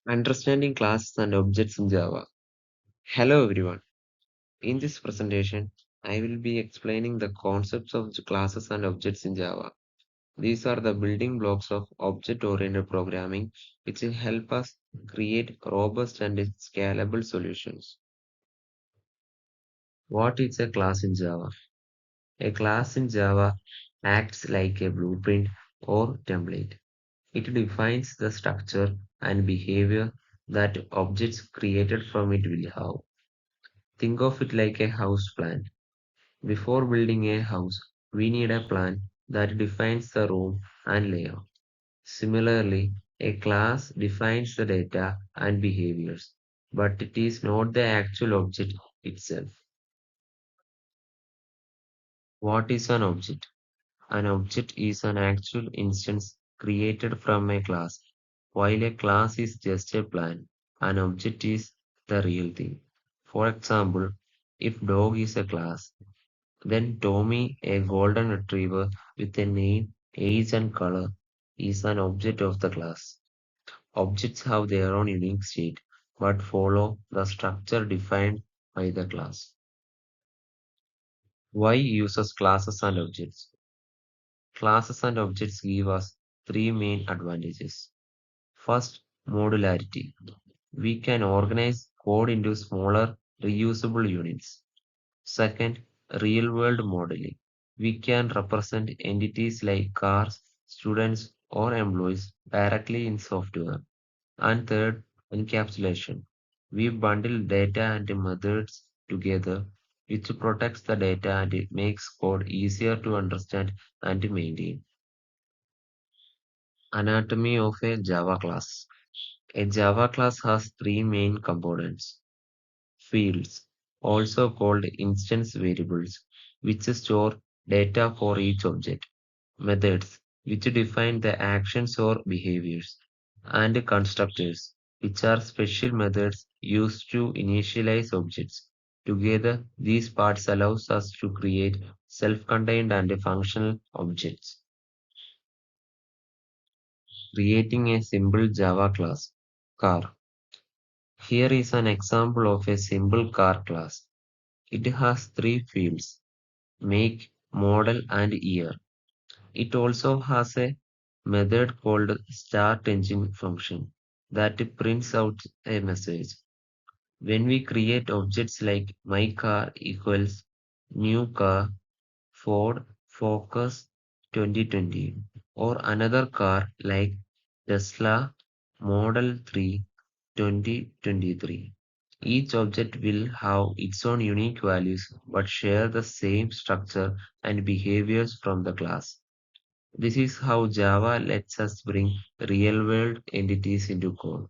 Understanding classes and objects in Java. Hello everyone. In this presentation, I will be explaining the concepts of classes and objects in Java. These are the building blocks of object-oriented programming which will help us create robust and scalable solutions. What is a class in Java? A class in Java acts like a blueprint or template. It defines the structure and behavior that objects created from it will have. Think of it like a house plan. Before building a house, we need a plan that defines the room and layout. Similarly, a class defines the data and behaviors, but it is not the actual object itself. What is an object? An object is an actual instance created from a class, while a class is just a plan. An object is the real thing. For example, if dog is a class, then Tommy, a golden retriever with a name, age, and color, is an object of the class. Objects have their own unique state, but follow the structure defined by the class. Why uses classes and objects? Classes and objects give us three main advantages. First, modularity. We can organize code into smaller, reusable units. Second, real-world modeling. We can represent entities like cars, students, or employees directly in software. And third, encapsulation. We bundle data and methods together, which protects the data and it makes code easier to understand and maintain. Anatomy of a Java class. A Java class has three main components. Fields, also called instance variables, which store data for each object. Methods, which define the actions or behaviors. And constructors, which are special methods used to initialize objects. Together, these parts allows us to create self-contained and functional objects, creating a simple Java class. Car. Here is an example of a simple car class. It has three fields: make, model, and year. It also has a method called start engine function that prints out a message. When we create objects like my car equals new car, Ford Focus 2020, or another car like Tesla Model 3 2023. Each object will have its own unique values but share the same structure and behaviors from the class. This is how Java lets us bring real world entities into code.